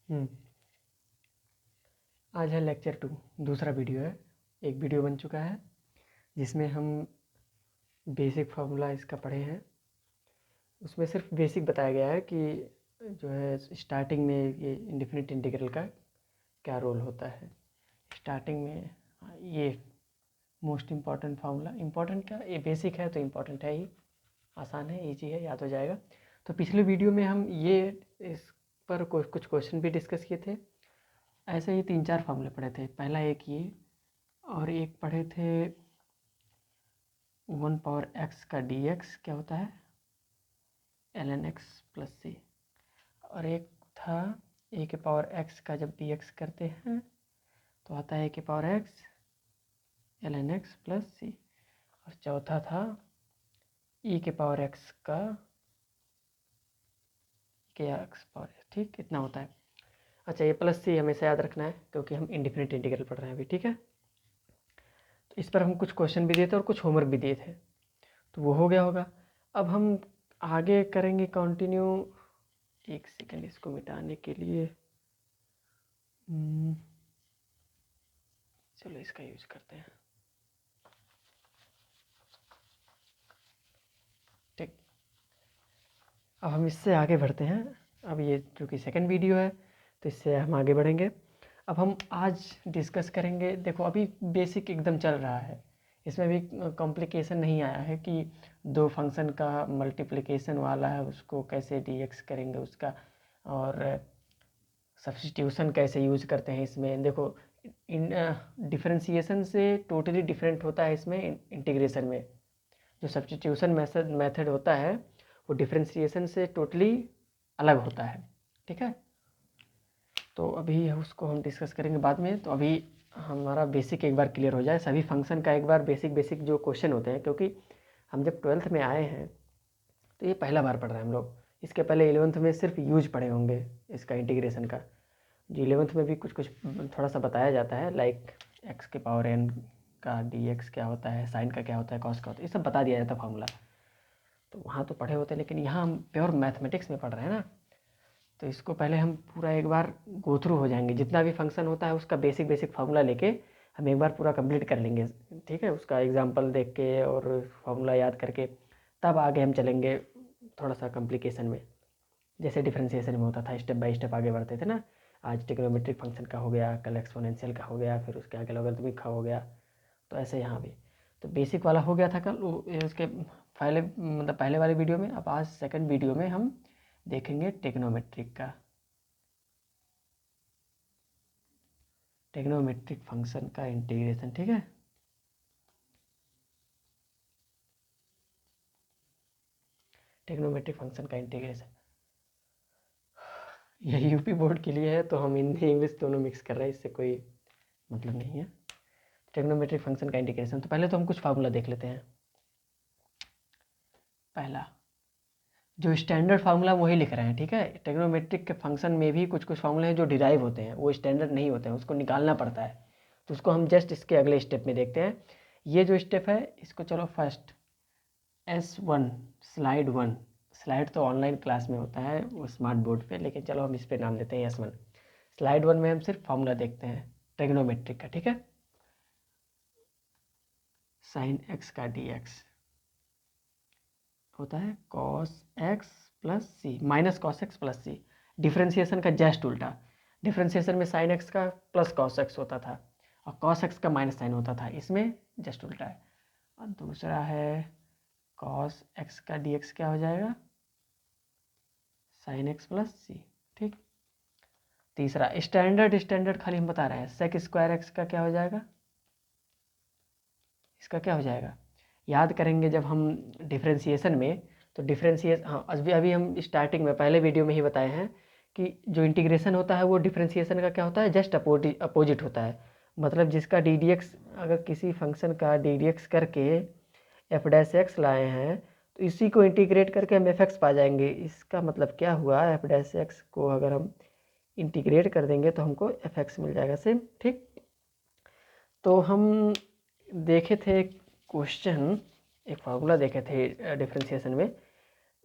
हम्म। आज है लेक्चर 2, दूसरा वीडियो है। एक वीडियो बन चुका है जिसमें हम बेसिक फार्मूला इसका पढ़े हैं। उसमें सिर्फ बेसिक बताया गया है कि जो है स्टार्टिंग में ये इंडेफिनिट इंटीग्रल का क्या रोल होता है। स्टार्टिंग में ये मोस्ट इम्पॉर्टेंट फार्मूला, इम्पॉर्टेंट क्या, ये बेसिक है तो इम्पॉर्टेंट है ही, आसान है, ईजी है, याद हो जाएगा। तो पिछले वीडियो में हम ये इस पर कुछ क्वेश्चन भी डिस्कस किए थे। ऐसे ही 3-4 फार्मूले पढ़े थे। पहला एक ये, और एक पढ़े थे 1 पावर x का dx क्या होता है, ln x प्लस सी। और एक था a⁴x का जब dx करते हैं तो आता है a⁴x ln x प्लस सी। और चौथा था e⁴x का ठीक, इतना होता है। अच्छा, ये प्लस सी हमेशा याद रखना है क्योंकि हम इंडेफिनिट इंटीग्रल पढ़ रहे हैं अभी, ठीक है। तो इस पर हम कुछ क्वेश्चन भी दिए थे और कुछ होमवर्क भी दिए थे, तो वो हो गया होगा। अब हम आगे करेंगे कंटिन्यू। एक सेकंड, इसको मिटाने के लिए चलो इसका यूज करते हैं। ठीक, अब हम इससे आगे बढ़ते हैं। अब ये जो कि सेकंड वीडियो है तो इससे हम आगे बढ़ेंगे। अब हम आज डिस्कस करेंगे, देखो अभी बेसिक एकदम चल रहा है, इसमें भी कॉम्प्लिकेशन नहीं आया है कि दो फंक्शन का मल्टीप्लिकेशन वाला है उसको कैसे डीएक्स करेंगे उसका, और सब्स्टिट्यूशन कैसे यूज करते हैं इसमें। देखो इन डिफरेंशिएशन से टोटली डिफरेंट होता है इसमें इंटीग्रेशन में। जो सब्स्टिट्यूशन मेथड होता है वो डिफरेंशिएशन से टोटली अलग होता है, ठीक है। तो अभी उसको हम डिस्कस करेंगे बाद में। तो अभी हमारा बेसिक एक बार क्लियर हो जाए, सभी फंक्शन का एक बार बेसिक जो क्वेश्चन होते हैं, क्योंकि हम जब 12th में आए हैं तो ये पहला बार पढ़ रहे हैं हम लोग। इसके पहले 11th में सिर्फ यूज पढ़े होंगे इसका, इंटीग्रेशन का। जो 11th में भी कुछ थोड़ा सा बताया जाता है, लाइक x⁴n का dx क्या होता है, साइन का क्या होता है, कॉस का होता है, ये सब बता दिया जाता है फार्मूला। तो वहाँ तो पढ़े होते हैं, लेकिन यहाँ हम प्योर मैथमेटिक्स में पढ़ रहे हैं ना, तो इसको पहले हम पूरा एक बार गो थ्रू हो जाएंगे। जितना भी फंक्शन होता है उसका बेसिक फार्मूला लेके हम एक बार पूरा कंप्लीट कर लेंगे, ठीक है। उसका एग्जांपल देख के और फार्मूला याद करके तब आगे हम चलेंगे थोड़ा सा कॉम्प्लिकेशन में। जैसे डिफरेंशिएशन में होता था, स्टेप बाय स्टेप आगे बढ़ते थे ना। आज ट्रिग्नोमेट्रिक फंक्शन का हो गया, कल एक्सपोनेंशियल का हो गया, फिर उसके आगे लॉगरिथमिक का हो गया। तो ऐसे यहाँ भी तो बेसिक वाला हो गया था कल, उसके पहले मतलब पहले वाले वीडियो में। अब आज सेकंड वीडियो में हम देखेंगे ट्रिग्नोमेट्रिक का, ट्रिग्नोमेट्रिक फंक्शन का इंटीग्रेशन, ठीक है। ट्रिग्नोमेट्रिक फंक्शन का इंटीग्रेशन ये यूपी बोर्ड के लिए है, तो हम हिंदी इंग्लिश दोनों मिक्स कर रहे हैं, इससे कोई मतलब नहीं है। ट्रिग्नोमेट्रिक फंक्शन का इंटीग्रेशन, तो पहले तो हम कुछ फार्मूला देख लेते हैं। पहला जो स्टैंडर्ड फार्मूला वही लिख रहे हैं, ठीक है। ट्रिग्नोमेट्रिक के फंक्शन में भी कुछ फार्मूले हैं जो डिराइव होते हैं, वो स्टैंडर्ड नहीं होते हैं, उसको निकालना पड़ता है। तो उसको हम जस्ट इसके अगले स्टेप में देखते हैं। ये जो स्टेप है इसको चलो फर्स्ट S1 स्लाइड 1, स्लाइड तो ऑनलाइन क्लास में होता है वो स्मार्ट बोर्ड पे, लेकिन चलो हम इस पे नाम देते हैं S1। स्लाइड 1 में हम सिर्फ फार्मूला देखते हैं ट्रिग्नोमेट्रिक का, ठीक है। साइन x का dx होता है cos x प्लस सी, माइनस कॉस एक्स प्लस सी। डिफ्रेंसिएशन का जस्ट उल्टा, डिफ्रेंसिएशन में साइन x का प्लस कॉस एक्स होता था और कॉस एक्स का माइनस साइन होता था, इसमें जस्ट उल्टा है। और दूसरा है cos x का dx क्या हो जाएगा, साइन x प्लस सी, ठीक। तीसरा स्टैंडर्ड खाली हम बता रहे हैं, सेक स्क्वायर एक्स का क्या हो जाएगा, इसका क्या हो जाएगा, याद करेंगे जब हम डिफ्रेंसिएशन में। तो डिफ्रेंशिएशन, हाँ अभी हम स्टार्टिंग में पहले वीडियो में ही बताए हैं कि जो इंटीग्रेशन होता है वो डिफ्रेंसिएशन का क्या होता है, जस्ट अपोजिट होता है। मतलब जिसका डी डी एक्स, अगर किसी फंक्शन का डी डी एक्स करके एफ डैश एक्स लाए हैं तो इसी को इंटीग्रेट करके हम एफ एक्स पा जाएंगे। इसका मतलब क्या हुआ, एफ डैश एक्स को अगर हम इंटीग्रेट कर देंगे तो हमको एफ एक्स मिल जाएगा सेम, ठीक। तो हम देखे थे क्वेश्चन, एक फार्मूला देखे थे डिफरेंशिएशन में,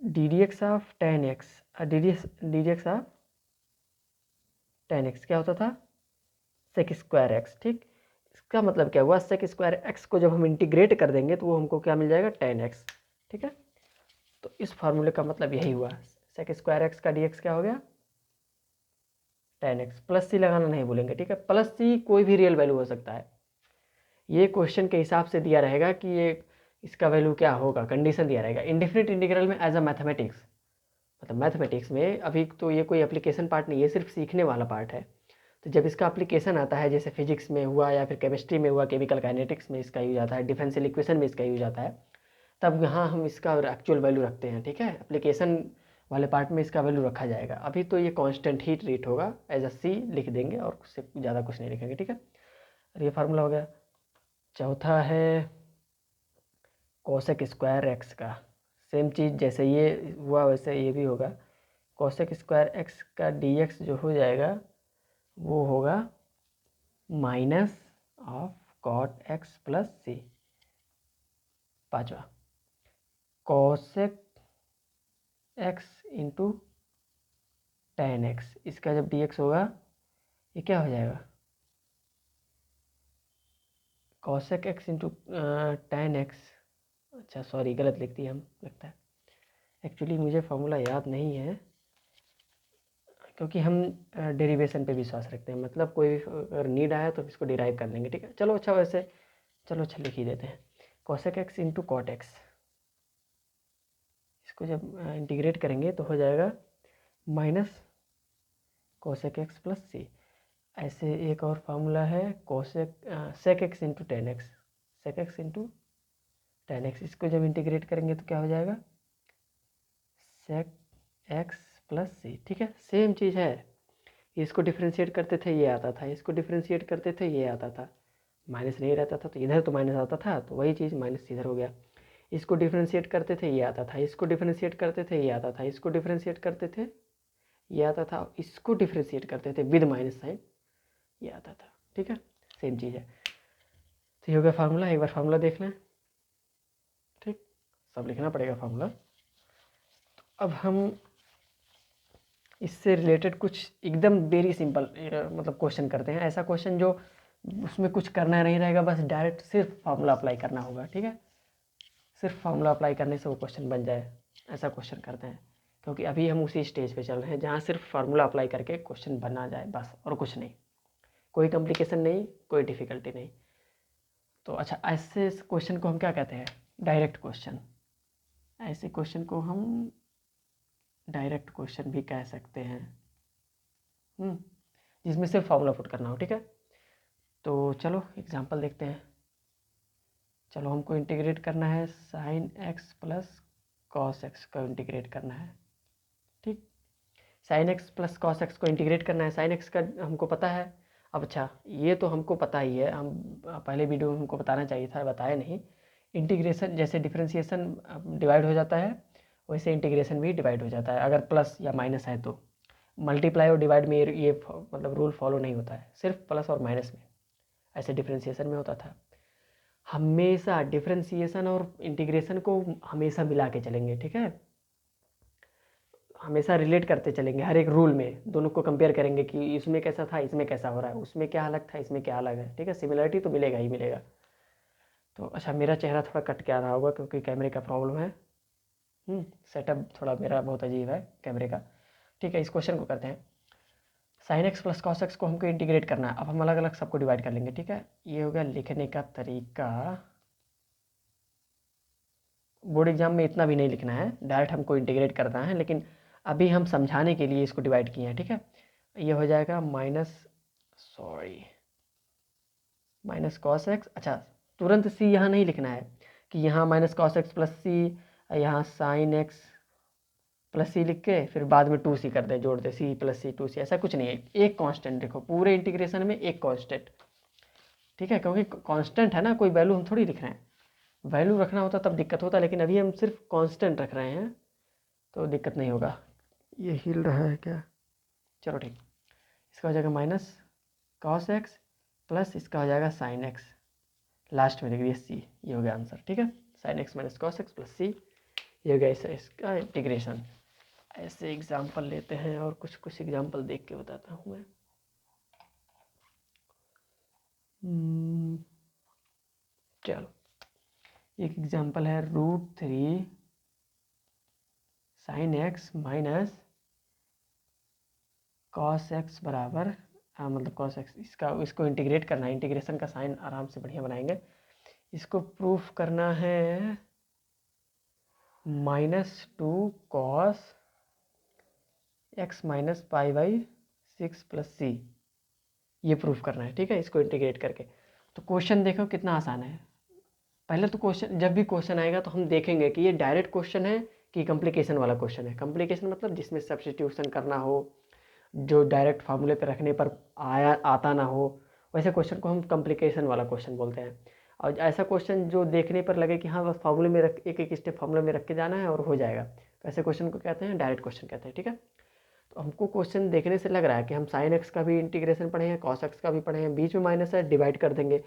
D D x of ten x, D D x of tan x क्या होता था, sec स्क्वायर एक्स। ठीक, इसका मतलब क्या हुआ, sec स्क्वायर एक्स को जब हम इंटीग्रेट कर देंगे तो वो हमको क्या मिल जाएगा, tan x। ठीक है, तो इस फार्मूले का मतलब यही हुआ, sec स्क्वायर एक्स का dx क्या हो गया, tan x। प्लस सी लगाना नहीं भूलेंगे, ठीक है, प्लस सी कोई भी रियल वैल्यू हो सकता है। ये क्वेश्चन के हिसाब से दिया रहेगा कि ये इसका वैल्यू क्या होगा, कंडीशन दिया रहेगा। इंडेफिनिट इंटीग्रल में एज अ मैथमेटिक्स, मतलब मैथमेटिक्स में अभी तो ये कोई एप्लीकेशन पार्ट नहीं, ये सिर्फ सीखने वाला पार्ट है। तो जब इसका एप्लीकेशन आता है, जैसे फिजिक्स में हुआ या फिर केमिस्ट्री में हुआ, केमिकल काइनेटिक्स में इसका यूज आता है, डिफरेंशियल इक्वेशन में इसका यूज आता है, तब यहाँ हम इसका एक्चुअल वैल्यू रखते हैं। ठीक है, एप्लीकेशन वाले पार्ट में इसका वैल्यू रखा जाएगा। अभी तो ये कांस्टेंट ही ट्रीट होगा, एज अ सी लिख देंगे और उससे ज़्यादा कुछ नहीं लिखेंगे। ठीक है, और ये फार्मूला हो गया। चौथा है कोसेक स्क्वायर एक्स का, सेम चीज़ जैसे ये हुआ वैसे ये भी होगा। कोसेक स्क्वायर एक्स का dx जो हो जाएगा वो होगा minus of cot X plus C. पाँचवा cosec x into tan X, इसका जब dx होगा ये क्या हो जाएगा, cosec x into tan X. अच्छा सॉरी, गलत लिख दिया हम लगता है। एक्चुअली मुझे फार्मूला याद नहीं है, क्योंकि हम डेरिवेशन पे विश्वास रखते हैं, मतलब कोई अगर नीड आया तो इसको डिराइव कर लेंगे। ठीक है, चलो अच्छा, वैसे चलो अच्छा लिख ही देते हैं, cosec x into cot x. इसको जब इंटीग्रेट करेंगे तो हो जाएगा minus cosec x plus c. ऐसे एक और फार्मूला है cosec sec x into tan x, sec x into tan x. इसको जब इंटीग्रेट करेंगे तो क्या हो जाएगा, सेक एक्स प्लस सी। ठीक है, सेम चीज़ है, इसको डिफ्रेंशिएट करते थे ये आता था, इसको डिफ्रेंशिएट करते थे ये आता था, माइनस नहीं रहता था तो इधर तो माइनस आता था, तो वही चीज़ माइनस इधर हो गया। इसको डिफ्रेंशिएट करते थे ये आता था, इसको डिफ्रेंशिएट करते थे ये आता था, इसको डिफ्रेंशिएट करते थे ये आता था, इसको डिफ्रेंशिएट करते थे विद माइनस साइन ये आता था। ठीक है, सेम चीज़ है। तो ये हो गया फार्मूला, एक बार फार्मूला देख लें। ठीक, सब लिखना पड़ेगा फार्मूला। तो अब हम इससे रिलेटेड कुछ एकदम वेरी सिंपल मतलब क्वेश्चन करते हैं। ऐसा क्वेश्चन जो उसमें कुछ करना नहीं रहेगा, बस डायरेक्ट सिर्फ फार्मूला अप्लाई करना होगा। ठीक है, सिर्फ फार्मूला अप्लाई करने से वो क्वेश्चन बन जाए, ऐसा क्वेश्चन करते हैं। क्योंकि अभी हम उसी स्टेज पे चल रहे हैं जहाँ सिर्फ फार्मूला अप्लाई करके क्वेश्चन बना जाए बस, और कुछ नहीं, कोई कॉम्प्लिकेशन नहीं, कोई डिफ़िकल्टी नहीं। तो अच्छा, ऐसे क्वेश्चन को हम क्या कहते हैं, डायरेक्ट क्वेश्चन। ऐसे क्वेश्चन को हम डायरेक्ट क्वेश्चन भी कह सकते हैं, जिसमें सिर्फ फार्मूला पुट करना हो। ठीक है, तो चलो एग्जांपल देखते हैं। चलो हमको इंटीग्रेट करना है sine x plus cos x को इंटीग्रेट करना है। ठीक, sine x plus cos x को इंटीग्रेट करना है। साइन एक्स का हमको पता है। अब अच्छा, ये तो हमको पता ही है, हम पहले वीडियो में हमको बताना चाहिए था, बताया नहीं। इंटीग्रेशन जैसे डिफरेंशिएशन डिवाइड हो जाता है, वैसे इंटीग्रेशन भी डिवाइड हो जाता है। अगर प्लस या माइनस है तो मल्टीप्लाई और डिवाइड में ये मतलब रूल फॉलो नहीं होता है, सिर्फ प्लस और माइनस में, ऐसे डिफरेंशिएशन में होता था। हमेशा डिफरेंशिएशन और इंटीग्रेशन को हमेशा मिला के चलेंगे। ठीक है, हमेशा रिलेट करते चलेंगे, हर एक रूल में दोनों को कंपेयर करेंगे कि इसमें कैसा था, इसमें कैसा हो रहा है, उसमें क्या अलग था, इसमें क्या अलग है। ठीक है, सिमिलरिटी तो मिलेगा ही मिलेगा। तो अच्छा, मेरा चेहरा थोड़ा कट के आ रहा होगा क्योंकि कैमरे का प्रॉब्लम है। सेटअप थोड़ा मेरा बहुत अजीब है कैमरे का। ठीक है, इस क्वेश्चन को करते हैं। Sine x plus cos x को हमको इंटीग्रेट करना है। अब हम अलग अलग सबको डिवाइड कर लेंगे। ठीक है, ये हो गया लिखने का तरीका। बोर्ड एग्जाम में इतना भी नहीं लिखना है, डायरेक्ट हमको इंटीग्रेट करना है, लेकिन अभी हम समझाने के लिए इसको डिवाइड किए हैं। ठीक है, ये हो जाएगा माइनस कॉस एक्स। अच्छा, तुरंत सी यहाँ नहीं लिखना है कि यहाँ माइनस कॉस एक्स प्लस सी, यहाँ साइन एक्स प्लस सी लिख के फिर बाद में 2c कर दें, जोड़ दें सी प्लस सी 2c, ऐसा कुछ नहीं है। एक कांस्टेंट लिखो पूरे इंटीग्रेशन में, एक कांस्टेंट। ठीक है, क्योंकि कांस्टेंट है ना, कोई वैल्यू हम थोड़ी लिख रहे हैं। वैल्यू रखना होता तब दिक्कत होता, लेकिन अभी हम सिर्फ कांस्टेंट रख रहे हैं तो दिक्कत नहीं होगा। ये हिल रहा है क्या, चलो ठीक। इसका हो जाएगा माइनस कॉस एक्स प्लस इसका हो जाएगा साइन एक्स, लास्ट में लिख दिया सी। ये हो गया आंसर। ठीक है, sine X minus cos X plus C, ये हो गया इसका इंटीग्रेशन। ऐसे एग्जाम्पल लेते हैं और कुछ एग्जाम्पल देख के बताता हूँ मैं। चलो एक एग्जांपल है √3 sin x minus cos x बराबर मतलब cos x इसको इंटीग्रेट करना है। इंटीग्रेशन का साइन आराम से बढ़िया बनाएंगे। इसको प्रूफ करना है -2 cos x minus pi by 6 plus c, ये प्रूफ करना है। ठीक है, इसको इंटीग्रेट करके। तो क्वेश्चन देखो कितना आसान है। पहले तो क्वेश्चन, जब भी क्वेश्चन आएगा तो हम देखेंगे कि ये डायरेक्ट क्वेश्चन है कि कम्प्लिकेशन वाला क्वेश्चन है। कम्प्लिकेशन मतलब जिसमें सब्स्टिट्यूशन करना हो, जो डायरेक्ट फार्मूले पे रखने पर आता ना हो, वैसे क्वेश्चन को हम कम्प्लिकेशन वाला क्वेश्चन बोलते हैं। और ऐसा क्वेश्चन जो देखने पर लगे कि हाँ बस फार्मूले में रख, एक एक स्टेप फार्मूले में रख के जाना है और हो जाएगा, तो ऐसे क्वेश्चन को कहते हैं डायरेक्ट क्वेश्चन कहते हैं। ठीक है, तो हमको क्वेश्चन देखने से लग रहा है कि हम साइन एक्स का भी इंटीग्रेशन पढ़े हैं, कॉस एक्स का भी पढ़े हैं, बीच में माइनस है, डिवाइड कर देंगे।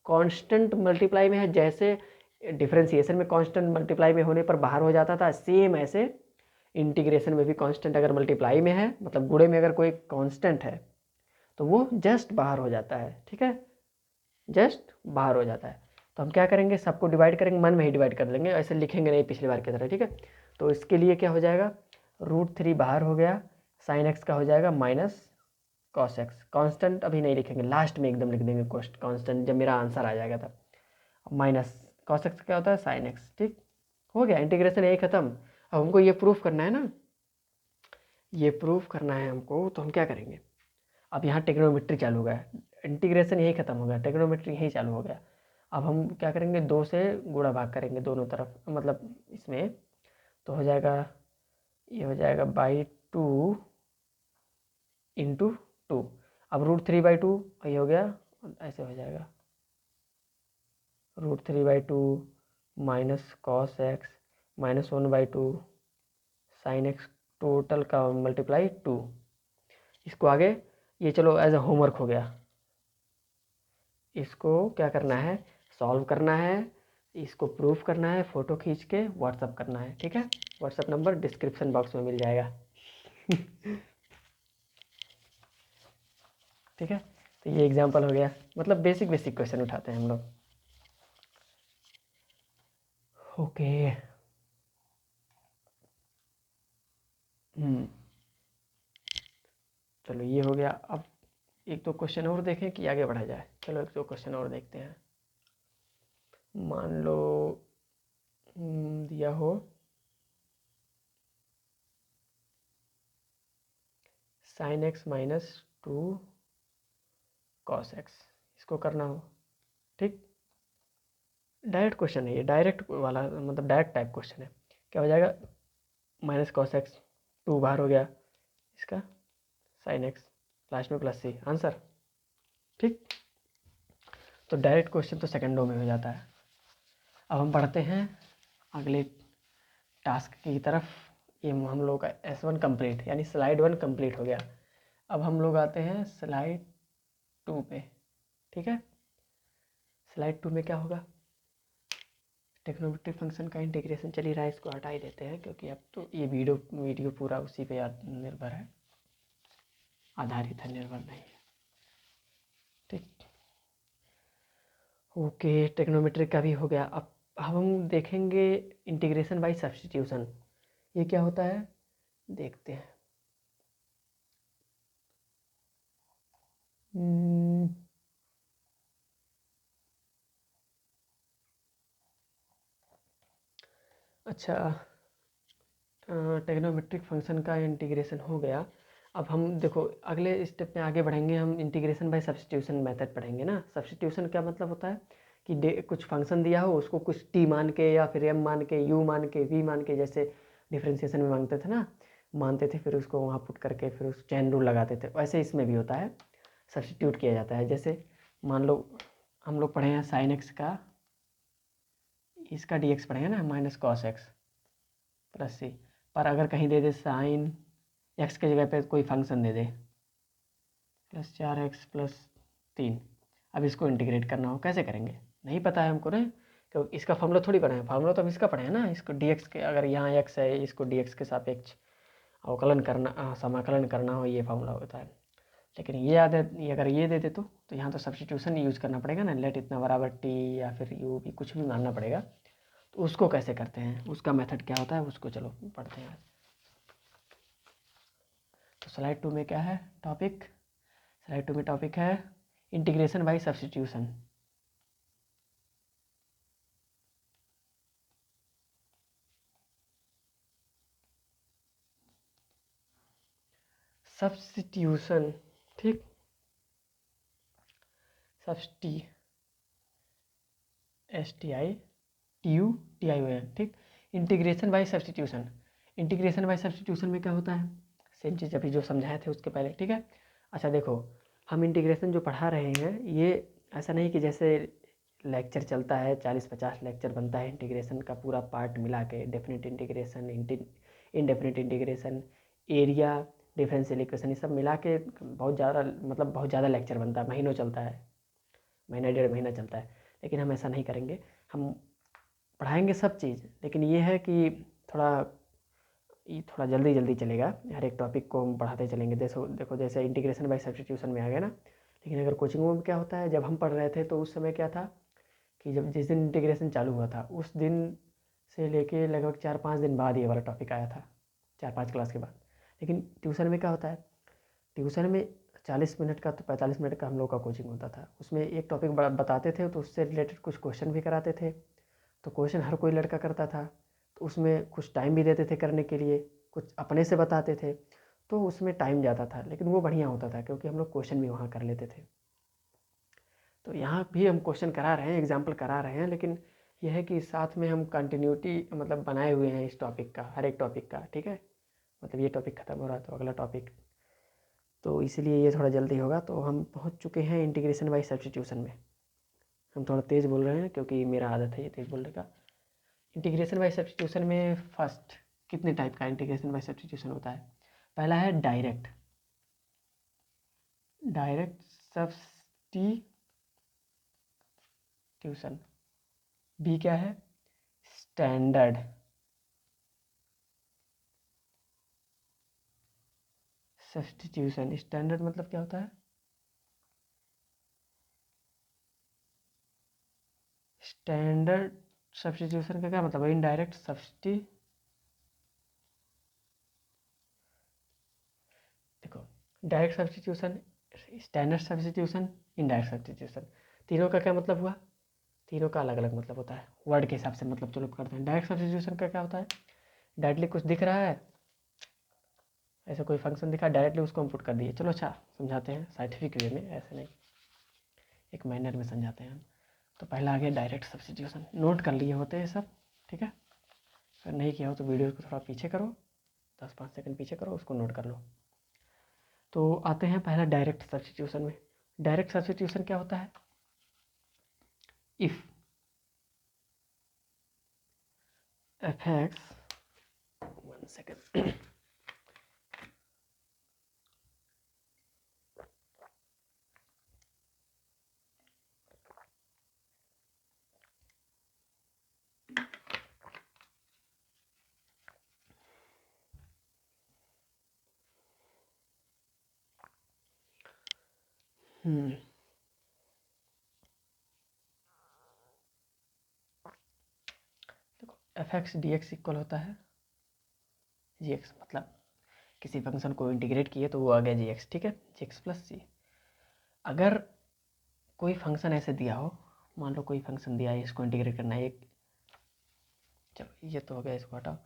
कांस्टेंट मल्टीप्लाई में है, जैसे डिफरेंशिएशन में कांस्टेंट मल्टीप्लाई में होने पर बाहर हो जाता था, सेम ऐसे इंटीग्रेशन में भी कांस्टेंट अगर मल्टीप्लाई में है, मतलब गुणे में अगर कोई कांस्टेंट है तो वो जस्ट बाहर हो जाता है। ठीक है, जस्ट बाहर हो जाता है। तो हम क्या करेंगे, सबको डिवाइड करेंगे, मन में ही डिवाइड कर लेंगे, ऐसे लिखेंगे नहीं पिछली बार की तरह। ठीक है, तो इसके लिए क्या हो जाएगा, √3 बाहर हो गया, साइन एक्स का हो जाएगा माइनस कॉस एक्स। कॉन्स्टेंट अभी नहीं लिखेंगे, लास्ट में एकदम लिख देंगे कॉन्स्टेंट, जब मेरा आंसर आ जाएगा तब। माइनस कॉस एक्स क्या होता है, साइन एक्स। ठीक हो गया, इंटीग्रेशन यही खत्म। अब हमको ये प्रूफ करना है ना, ये प्रूफ करना है हमको, तो हम क्या करेंगे, अब यहाँ टेक्नोमेट्री चालू हो गया, इंटीग्रेशन यही खत्म हो गया, टेक्नोमेट्री यही चालू हो गया। अब हम क्या करेंगे, 2 से गुणा भाग करेंगे दोनों तरफ, मतलब इसमें तो हो जाएगा, ये हो जाएगा /2 × 2। अब √3/2 ये हो गया, ऐसे हो जाएगा √3/2 minus cos x minus 1/2 sine x, total का मल्टीप्लाई 2। इसको आगे ये चलो एज अ होमवर्क हो गया, इसको क्या करना है, सॉल्व करना है, इसको प्रूफ करना है, फ़ोटो खींच के व्हाट्सअप करना है। ठीक है, व्हाट्सअप नंबर डिस्क्रिप्शन बॉक्स में मिल जाएगा। ठीक है, तो ये एग्जांपल हो गया, मतलब बेसिक बेसिक क्वेश्चन उठाते हैं हम लोग। ओके, चलो ये हो गया। अब एक दो क्वेश्चन और देखें कि आगे बढ़ा जाए। चलो एक दो क्वेश्चन और देखते हैं। मान लो दिया हो sign X minus 2 cos x, इसको करना हो। ठीक, डायरेक्ट क्वेश्चन है ये, डायरेक्ट वाला मतलब डायरेक्ट टाइप क्वेश्चन है। क्या हो जाएगा, माइनस कॉस एक्स, 2 बाहर हो गया, इसका साइन एक्स, लास्ट में प्लस सी, आंसर। ठीक, तो डायरेक्ट क्वेश्चन तो सेकंडों में हो जाता है। अब हम बढ़ते हैं अगले टास्क की तरफ। ये हम लोग का S1 कंप्लीट, यानी स्लाइड 1 कंप्लीट हो गया। अब हम लोग आते हैं स्लाइड 2 पे। ठीक है, स्लाइड 2 में क्या होगा, टेक्नोमेट्रिक फंक्शन का इंटीग्रेशन चल ही रहा है, इसको हटा ही देते हैं क्योंकि अब तो ये वीडियो पूरा उसी पे निर्भर है, आधारित है, निर्भर नहीं है। ठीक, ओके, टेक्नोमेट्रिक का भी हो गया। अब हम देखेंगे इंटीग्रेशन बाय सब्स्टिट्यूशन, ये क्या होता है देखते हैं। अच्छा, टेक्नोमेट्रिक फंक्शन का इंटीग्रेशन हो गया। अब हम देखो अगले स्टेप में आगे बढ़ेंगे, हम इंटीग्रेशन बाय सब्स्टिट्यूशन मेथड पढ़ेंगे ना। सब्स्टिट्यूशन क्या मतलब होता है कि कुछ फंक्शन दिया हो, उसको कुछ t मान के या फिर m मान के, u मान के, v मान के, जैसे डिफ्रेंशिएशन में मांगते थे ना, मानते थे, फिर उसको वहाँ पुट करके फिर उस चैन रूल लगाते थे, वैसे इसमें भी होता है, सब्स्टिट्यूट किया जाता है। जैसे मान लो हम लोग पढ़े हैं साइन एक्स का, इसका dx पढ़ेंगे ना, माइनस कॉस एक्स प्लस सी, पर अगर कहीं दे दे साइन एक्स के जगह पे कोई फंक्शन दे दे +4x + 3, अब इसको इंटीग्रेट करना हो, कैसे करेंगे, नहीं पता है हमको ना, क्योंकि इसका फॉर्मूला थोड़ी पढ़े हैं, फॉर्मूला तो हम इसका पढ़े हैं ना, इसको dx के, अगर यहाँ x है, इसको dx के सापेक्ष अवकलन करना, समाकलन करना हो, ये फॉर्मूला होता है। लेकिन ये आदत ये अगर ये दे दे तो यहाँ तो सब्स्टिट्यूशन यूज़ करना पड़ेगा ना, लेट इतना बराबर टी या फिर यू भी कुछ भी मानना पड़ेगा। तो उसको कैसे करते हैं, उसका मेथड क्या होता है, उसको चलो पढ़ते हैं। तो स्लाइड 2 में क्या है टॉपिक, स्लाइड 2 में टॉपिक है इंटीग्रेशन बाय सब्स्टिट्यूशन। सब्स्टिट्यूशन, ठीक, सब्स्टी STI TU TION, ठीक। Integration by substitution, integration by substitution में क्या होता है, सेम चीज़ अभी जो समझाए थे उसके पहले, ठीक है। अच्छा देखो, हम इंटीग्रेशन जो पढ़ा रहे हैं ये ऐसा नहीं कि जैसे लेक्चर चलता है 40-50 लेक्चर बनता है इंटीग्रेशन का पूरा पार्ट मिला के, definite integration, indefinite integration, area, differential equation, ये सब मिला के बहुत ज़्यादा, मतलब बहुत ज़्यादा लेक्चर बनता है, महीनों चलता है, महीना 1.5 महीना चलता है। लेकिन हम ऐसा नहीं करेंगे, हम पढ़ाएंगे सब चीज़, लेकिन ये है कि थोड़ा थोड़ा जल्दी जल्दी चलेगा, हर एक टॉपिक को हम पढ़ाते चलेंगे। देखो जैसे इंटीग्रेशन बाय सब्स्टिट्यूशन में आ गया ना, लेकिन अगर कोचिंग में क्या होता है, जब हम पढ़ रहे थे तो उस समय क्या था कि जब जिस दिन इंटीग्रेशन चालू हुआ था उस दिन से लेके लगभग 4-5 दिन बाद ये वाला टॉपिक आया था, 4-5 क्लास के बाद। लेकिन ट्यूशन में क्या होता है, ट्यूशन में 40 मिनट का तो 45 मिनट का हम लोग का कोचिंग होता था, उसमें एक टॉपिक बताते थे तो उससे रिलेटेड कुछ क्वेश्चन भी कराते थे। तो क्वेश्चन हर कोई लड़का करता था, तो उसमें कुछ टाइम भी देते थे करने के लिए, कुछ अपने से बताते थे, तो उसमें टाइम जाता था, लेकिन वो बढ़िया होता था क्योंकि हम लोग क्वेश्चन भी वहाँ कर लेते थे। तो यहाँ भी हम क्वेश्चन करा रहे हैं, एग्जाम्पल करा रहे हैं, लेकिन यह है कि साथ में हम कंटिन्यूटी मतलब बनाए हुए हैं इस टॉपिक का, हर एक टॉपिक का, ठीक है। मतलब ये टॉपिक ख़त्म हो रहा है तो अगला टॉपिक, तो इसलिए ये थोड़ा जल्दी होगा। तो हम पहुँच चुके हैं इंटीग्रेशन बाय सब्स्टिट्यूशन में। हम थोड़ा तेज़ बोल रहे हैं क्योंकि मेरा आदत है ये तेज़ बोलने का। इंटीग्रेशन बाय सब्स्टिट्यूशन में फर्स्ट कितने टाइप का इंटीग्रेशन बाय सब्स्टिट्यूशन होता है, पहला है डायरेक्ट, डायरेक्ट सब्स्टिट्यूशन। बी क्या है, स्टैंडर्ड सब्स्टिट्यूशन। स्टैंडर्ड मतलब क्या होता है, स्टैंडर्ड सब्स्टिट्यूशन का क्या मतलब है, इनडायरेक्ट देखो direct substitution, standard substitution, indirect substitution, तीनों का क्या मतलब हुआ, तीनों का अलग अलग मतलब होता है वर्ड के हिसाब से। मतलब चलो करते हैं, डायरेक्ट सब्स्टिट्यूशन का क्या होता है, डायरेक्टली कुछ दिख रहा है, ऐसा कोई फंक्शन दिखा, डायरेक्टली उसको हम पुट कर दिए। चलो अच्छा समझाते हैं साइंटिफिक वे में, ऐसे नहीं, एक मैनर में समझाते हैं हम। तो पहला आ गया डायरेक्ट सब्स्टिट्यूशन, नोट कर लिए होते हैं सब, ठीक है। अगर नहीं किया हो तो वीडियो को थोड़ा पीछे करो, 10-5 सेकंड पीछे करो, उसको नोट कर लो। तो आते हैं पहला डायरेक्ट सब्स्टिट्यूशन में। डायरेक्ट सब्स्टिट्यूशन क्या होता है, इफ़ एफ एक्स, 1 सेकेंड, देखो F x D x equal होता है जी एक्स, मतलब किसी फंक्शन को इंटीग्रेट किए तो वो आ गया जी एक्स, ठीक है, जी एक्स प्लस सी। अगर कोई फंक्शन ऐसे दिया हो, मान लो कोई फंक्शन दिया है, इसको इंटीग्रेट करना है, एक, चलो ये तो हो गया, इसको हटाओ,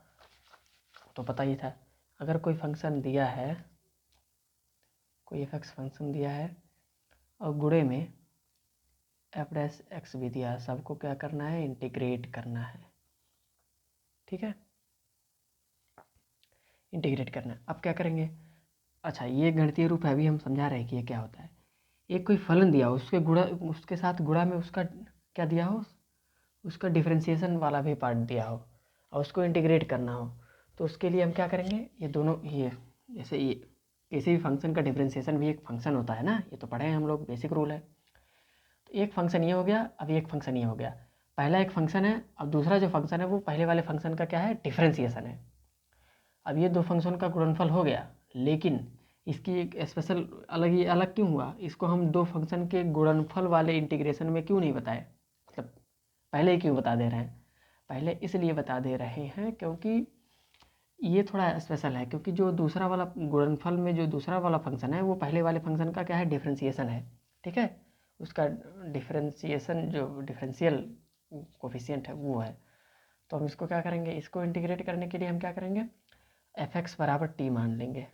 तो पता ही था। अगर कोई फंक्शन दिया है, कोई एफ एक्स फंक्शन दिया है और गुणे में एफ डैश एक्स भी दिया है, सबको क्या करना है, इंटीग्रेट करना है, ठीक है, इंटीग्रेट करना है। अब क्या करेंगे, अच्छा ये गणितीय रूप है, अभी हम समझा रहे हैं कि ये क्या होता है। एक कोई फलन दिया हो, उसके साथ गुणा में उसका क्या दिया हो, उसका डिफरेंशिएशन वाला भी पार्ट दिया हो और उसको इंटीग्रेट करना हो, तो उसके लिए हम क्या करेंगे, ये दोनों, ये जैसे ये किसी भी फंक्शन का डिफरेंशिएशन भी एक फंक्शन होता है ना, ये तो पढ़े हैं हम लोग, बेसिक रूल है। तो एक फंक्शन ये हो गया, अब एक फंक्शन ये हो गया, पहला एक फंक्शन है, अब दूसरा जो फंक्शन है वो पहले वाले फंक्शन का क्या है, डिफरेंशिएशन है। अब ये दो फंक्शन का गुणनफल हो गया, लेकिन इसकी एक स्पेशल अलग ही अलग क्यों हुआ, इसको हम दो फंक्शन के गुणनफल वाले इंटीग्रेशन में क्यों नहीं बताए, मतलब पहले ही क्यों बता दे रहे हैं। पहले इसलिए बता दे रहे हैं क्योंकि ये थोड़ा स्पेशल है, क्योंकि जो दूसरा वाला गुणनफल में जो दूसरा वाला फंक्शन है वो पहले वाले फंक्शन का क्या है, डिफरेंशिएशन है। ठीक है, उसका डिफरेंशिएशन जो डिफरेंशियल कोफिशिएंट है वो है। तो हम इसको क्या करेंगे, इसको इंटीग्रेट करने के लिए हम क्या करेंगे, एफ एक्स बराबर टी मान लेंगे।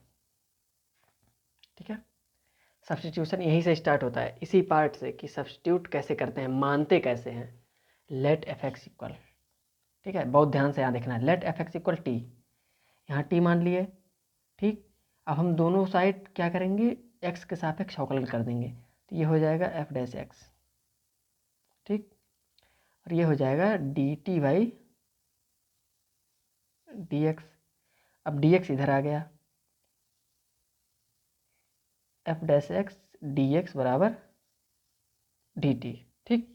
ठीक है, सब्स्टिट्यूशन यहीं से स्टार्ट होता है, इसी पार्ट से कि सब्स्टिट्यूट कैसे करते हैं, मानते कैसे हैं। लेट एफ एक्स इक्वल, ठीक है, बहुत ध्यान से यहाँ देखना है, let f x equal t, यहाँ टी मान लिए। ठीक, अब हम दोनों साइड क्या करेंगे, एक्स के सापेक्ष अवकलन कर देंगे, तो ये हो जाएगा एफ डैश एक्स। ठीक, और ये हो जाएगा D T by D x. अब डी एक्स इधर आ गया, F dash x D X बराबर डी टी। ठीक,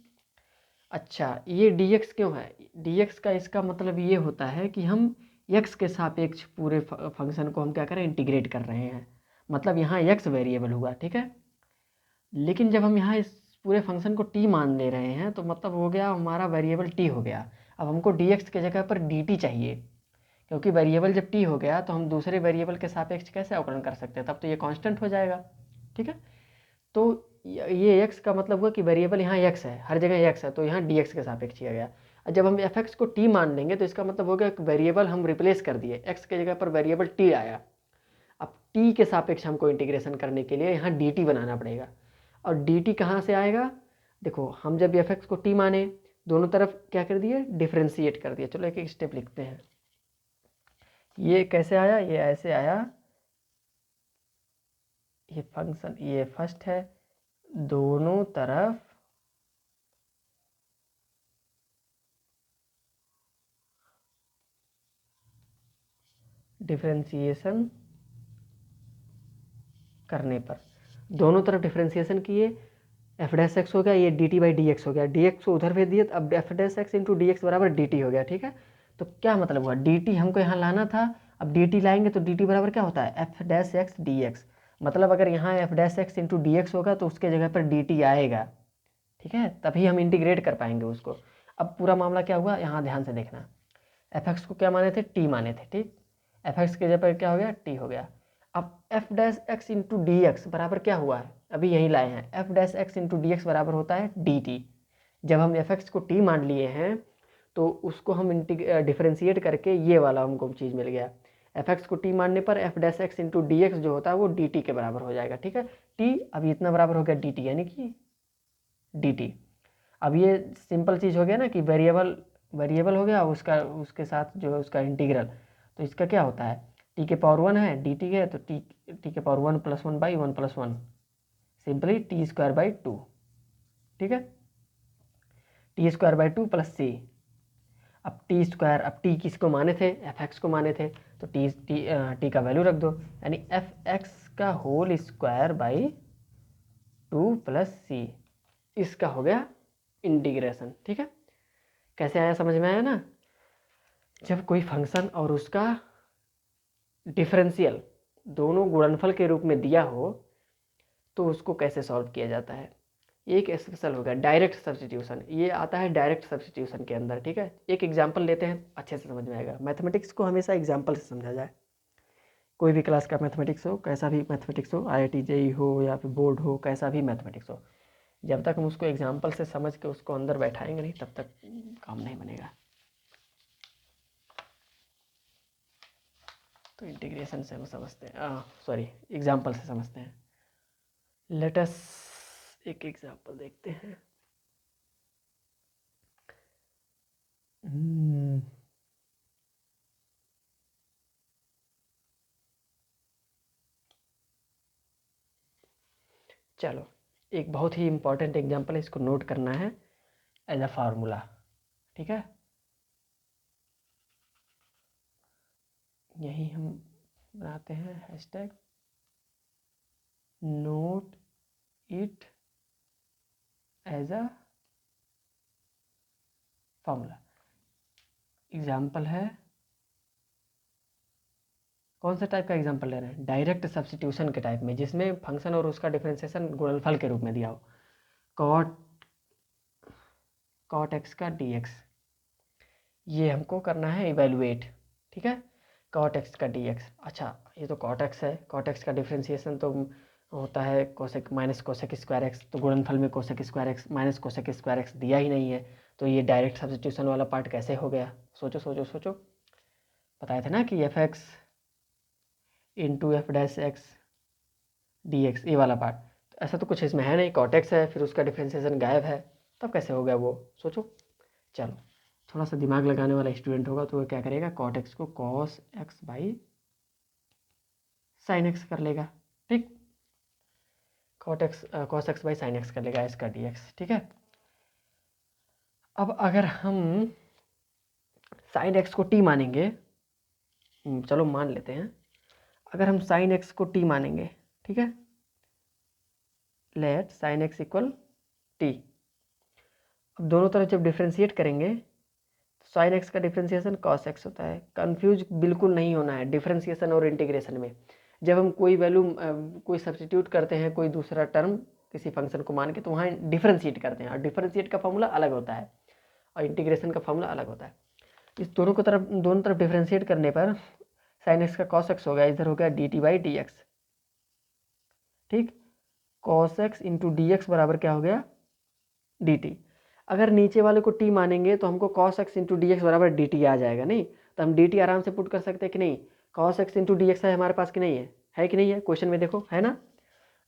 अच्छा ये डी एक्स क्यों है, डी एक्स का इसका मतलब ये होता है कि हम एक्स के सापेक्ष पूरे फंक्शन को हम क्या करें, इंटीग्रेट कर रहे हैं, मतलब यहाँ एक्स वेरिएबल हुआ। ठीक है, लेकिन जब हम यहाँ इस पूरे फंक्शन को टी मान ले रहे हैं तो मतलब हो गया हमारा वेरिएबल टी हो गया। अब हमको डी एक्स की जगह पर डी टी चाहिए, क्योंकि वेरिएबल जब टी हो गया तो हम दूसरे वेरिएबल के सापेक्ष कैसे अवकलन कर सकते हैं, तब तो ये कांस्टेंट हो जाएगा। ठीक है, तो ये x का मतलब हुआ कि वेरिएबल यहाँ x है, हर जगह x है, तो यहाँ dx के सापेक्ष किया गया। और जब हम fx को t मान लेंगे तो इसका मतलब हो गया कि वेरिएबल हम रिप्लेस कर दिए, x के जगह पर वेरिएबल t आया। अब t के सापेक्ष हमको इंटीग्रेशन करने के लिए यहाँ dt बनाना पड़ेगा, और dt कहाँ से आएगा, देखो हम जब fx को t माने दोनों तरफ क्या कर दिए, डिफ्रेंशिएट कर दिया। चलो एक एक स्टेप लिखते हैं, ये कैसे आया, ये ऐसे आया, ये फंक्शन ये फर्स्ट है, दोनों तरफ डिफरेंशिएशन करने पर, दोनों तरफ डिफरेंशिएशन किए, एफ डैश एक्स हो गया, ये D T by D x हो गया, डी एक्स को उधर भेज दिए, अब F dash x into D X बराबर डी टी हो गया। ठीक है, तो क्या मतलब हुआ, डी टी हमको यहाँ लाना था, अब डी टी लाएंगे तो डी टी बराबर क्या होता है, F dash x D x, मतलब अगर यहाँ F dash x into D x होगा तो उसके जगह पर डी टी आएगा। ठीक है, तभी हम इंटीग्रेट कर पाएंगे उसको। अब पूरा मामला क्या हुआ, यहाँ ध्यान से देखना, एफ एक्स को क्या माने थे, टी माने थे। ठीक, एफ एक्स के जगह पर क्या हो गया, टी हो गया। अब F dash x into D X बराबर क्या हुआ है, अभी यही लाए हैं, F dash x into D X बराबर होता है डी टी। जब हम एफ एक्स को टी मान लिए हैं तो उसको हम डिफ्रेंशिएट करके ये वाला हमको चीज़ मिल गया, एफ एक्स को टी मानने पर F dash x into D x जो होता है वो डी टी के बराबर हो जाएगा। ठीक है, टी अभी इतना बराबर हो गया डी टी, यानी कि डी टी। अब ये सिंपल चीज़ हो गया ना कि वेरिएबल वेरिएबल हो गया, उसका उसके साथ जो है उसका इंटीग्रल, तो इसका क्या होता है, टी के पावर वन है, डी टी है, तो टी के power one plus one by one plus one, simply T square by two. ठीक है, T square by two plus C. अब टी स्क्वायर, अब टी किसको माने थे, एफ एक्स को माने थे, तो टी का वैल्यू रख दो, यानी एफ एक्स का whole square by two plus C, इसका हो गया इंटीग्रेशन। ठीक है, कैसे आया, समझ में आया ना, जब कोई फंक्शन और उसका डिफरेंशियल दोनों गुणनफल के रूप में दिया हो तो उसको कैसे सॉल्व किया जाता है। एक स्पेशल होगा डायरेक्ट सब्स्टिट्यूशन, ये आता है डायरेक्ट सब्स्टिट्यूशन के अंदर। ठीक है, एक एग्जांपल लेते हैं, अच्छे से समझ में आएगा। मैथमेटिक्स को हमेशा एग्जांपल से समझा जाए, कोई भी क्लास का मैथमेटिक्स हो, कैसा भी मैथमेटिक्स हो, IIT JEE हो या फिर बोर्ड हो, कैसा भी मैथमेटिक्स हो, जब तक हम उसको एग्जाम्पल से समझ के उसको अंदर बैठाएंगे नहीं तब तक काम नहीं बनेगा। तो इंटीग्रेशन से हम समझते हैं, सॉरी एग्जाम्पल से समझते हैं। लेट अस एक एग्जाम्पल देखते हैं। चलो एक बहुत ही इंपॉर्टेंट एग्जाम्पल है, इसको नोट करना है एज अ फार्मूला। ठीक है, यही हम बनाते हैं hashtag note it as a formula. Example है कौन सा टाइप का एग्जांपल ले रहे हैं? डायरेक्ट सब्स्टिट्यूशन के टाइप में, जिसमें फंक्शन और उसका डिफरेंशिएशन गुणनफल के रूप में दिया हो। कॉट एक्स का डी एक्स, ये हमको करना है इवेलुएट, ठीक है। कॉट एक्स का डी एक्स, अच्छा ये तो कॉट एक्स है, कॉट एक्स का डिफरेंशिएशन तो होता है cosec minus cosec square x, तो गुणनफल में cosec square x minus cosec square x दिया ही नहीं है, तो ये डायरेक्ट सब्स्टिट्यूशन वाला पार्ट कैसे हो गया? सोचो सोचो सोचो। बताया था ना कि F x into F dash x D x, ये वाला पार्ट, तो ऐसा तो कुछ इसमें है नहीं, कॉट एक्स है फिर उसका डिफरेंशिएशन गायब है, तब कैसे हो गया वो? सोचो। चलो थोड़ा सा दिमाग लगाने वाला स्टूडेंट होगा तो वो क्या करेगा, कॉट एक्स को cos x by sine x कर लेगा, ठीक। Cos x by sine x कर लेगा इसका डी एक्स, ठीक है। अब अगर हम साइन एक्स को टी मानेंगे, चलो मान लेते हैं, अगर हम साइन एक्स को टी मानेंगे, ठीक है, late sine x equal T. अब दोनों तरफ जब डिफ्रेंशिएट करेंगे तो साइन एक्स का डिफ्रेंशिएशन कॉस एक्स होता है। कंफ्यूज बिल्कुल नहीं होना है डिफ्रेंशिएशन और इंटीग्रेशन में। जब हम कोई वैल्यू कोई सब्स्टिट्यूट करते हैं, कोई दूसरा टर्म किसी फंक्शन को मान के, तो वहाँ डिफ्रेंशिएट करते हैं, और डिफ्रेंशिएट का फॉर्मूला अलग होता है और इंटीग्रेशन का फॉर्मूला अलग होता है। इस दोनों तरफ डिफ्रेंशिएट करने पर साइन एक्स का कॉस एक्स हो गया, इधर हो गया D T by D X, ठीक। Cos X into D X बराबर क्या हो गया, डी टी। अगर नीचे वाले को टी मानेंगे तो हमको cos X into D X बराबर डी टी आ जाएगा, नहीं तो हम डी टी आराम से पुट कर सकते हैं कि नहीं। Cos X into D x है हमारे पास कि नहीं है कि नहीं है? क्वेश्चन में देखो है ना,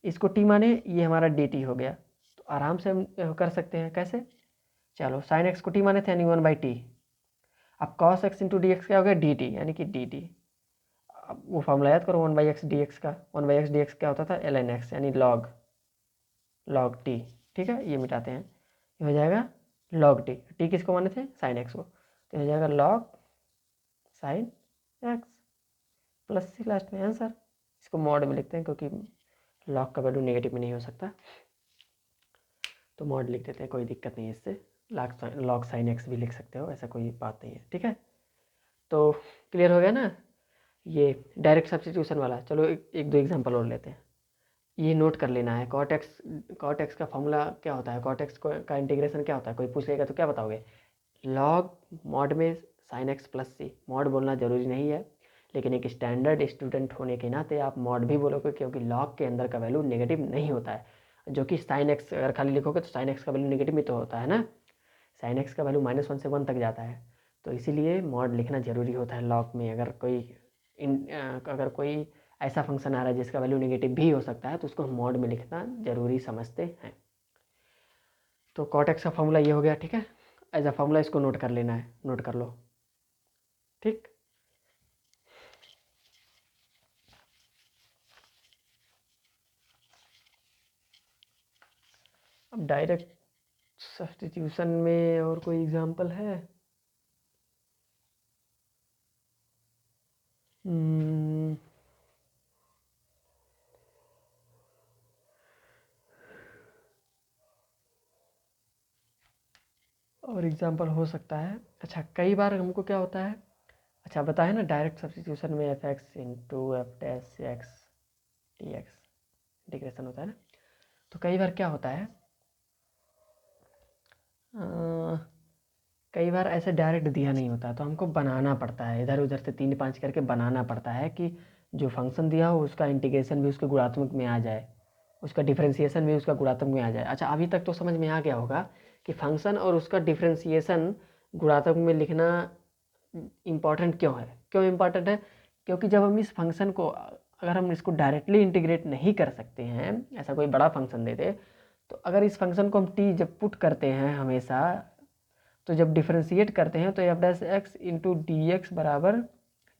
इसको टी माने ये हमारा डी टी हो गया, तो आराम से हम कर सकते हैं। कैसे? चलो साइन एक्स को टी माने थे यानी 1/t, अब cos X into D x क्या हो गया, डी टी, यानी कि डी टी। अब वो फॉर्मूला याद करो 1/x dx का, 1/x dx क्या होता था, ln x यानी log t, ठीक है। ये मिटाते हैं, ये हो जाएगा log t, t किसको माने थे, साइन एक्स को, तो हो जाएगा log साइन एक्स प्लस सी लास्ट में आंसर। इसको मॉड में लिखते हैं क्योंकि log का वैल्यू नेगेटिव में नहीं हो सकता, तो मॉड लिख देते हैं, कोई दिक्कत नहीं है इससे। log साइन एक्स भी लिख सकते हो, ऐसा कोई बात नहीं है, ठीक है। तो क्लियर हो गया ना ये डायरेक्ट सब्स्टिट्यूशन वाला। चलो एक दो एग्जांपल और लेते हैं, ये नोट कर लेना है। कॉट एक्स का फॉर्मूला क्या होता है, कॉट एक्स का इंटीग्रेशन क्या होता है, कोई पूछ लेगा तो क्या बताओगे, लॉग मॉड में साइन एक्स प्लस सी। मॉड बोलना ज़रूरी नहीं है, लेकिन एक स्टैंडर्ड स्टूडेंट होने के नाते आप मॉड भी बोलोगे, क्योंकि लॉग के अंदर का वैल्यू नेगेटिव नहीं होता है, जो कि साइन एक्स अगर खाली लिखोगे तो साइन एक्स का वैल्यू नेगेटिव भी तो होता है ना, साइन एक्स का वैल्यू -1 से 1 तक जाता है, तो इसीलिए मॉड लिखना ज़रूरी होता है लॉग में। अगर कोई ऐसा फंक्शन आ रहा है जिसका वैल्यू नेगेटिव भी हो सकता है तो उसको हम मॉड में लिखना ज़रूरी समझते हैं। तो कॉट एक्स का फॉर्मूला ये हो गया, ठीक है। एज अ फॉर्मूला इसको नोट कर लेना है, नोट कर लो, ठीक। अब डायरेक्ट सब्स्टिट्यूशन में और कोई एग्जांपल है? और एग्जांपल हो सकता है, अच्छा कई बार हमको क्या होता है, अच्छा बताया ना डायरेक्ट सब्स्टिट्यूशन में F x into F dash x D x integration होता है ना, तो कई बार क्या होता है, कई बार ऐसे डायरेक्ट दिया नहीं होता, तो हमको बनाना पड़ता है, इधर उधर से 3-5 करके बनाना पड़ता है कि जो फंक्शन दिया हो उसका इंटीग्रेशन भी उसके गुणात्मक में आ जाए, उसका डिफरेंशिएशन भी उसका गुणात्मक में आ जाए। अच्छा अभी तक तो समझ में आ गया होगा कि फंक्शन और उसका डिफरेंशिएशन गुणात्मक में लिखना इम्पॉर्टेंट क्यों है। क्यों इम्पॉर्टेंट है? क्योंकि जब हम इस फंक्शन को, अगर हम इसको डायरेक्टली इंटीग्रेट नहीं कर सकते हैं, ऐसा कोई बड़ा फंक्शन दे दे, तो अगर इस फंक्शन को हम टी जब पुट करते हैं हमेशा, तो जब डिफरेंशिएट करते हैं तो F dash x into D X बराबर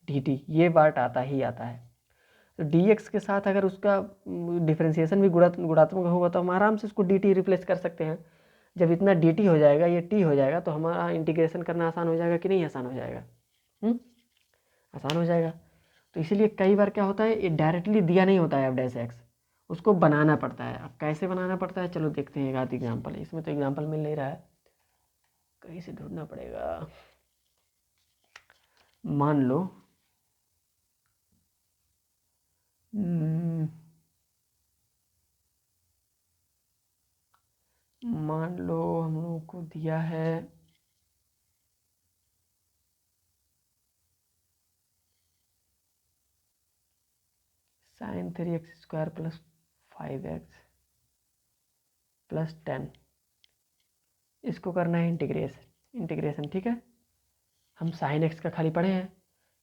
डी टी, ये पार्ट आता ही आता है। तो डी एक्स के साथ अगर उसका डिफरेंशिएशन भी गुणात्मक होगा तो हम आराम से उसको डी टी रिप्लेस कर सकते हैं। जब इतना डी टी हो जाएगा, ये टी हो जाएगा, तो हमारा इंटीग्रेशन करना आसान हो जाएगा कि नहीं आसान हो जाएगा? आसान हो जाएगा। तो इसीलिए कई बार क्या होता है, ये डायरेक्टली दिया नहीं होता है एफ डैश एक्स, उसको बनाना पड़ता है। अब कैसे बनाना पड़ता है, चलो देखते हैं एक आध एग्जाम्पल। इसमें तो एग्जाम्पल मिल नहीं रहा है, कहीं से ढूंढना पड़ेगा। मान लो मान लो हम लोगों को दिया है sin 3x² + 5x + 10, इसको करना है इंटीग्रेशन। ठीक है, हम sin x का खाली पढ़े हैं,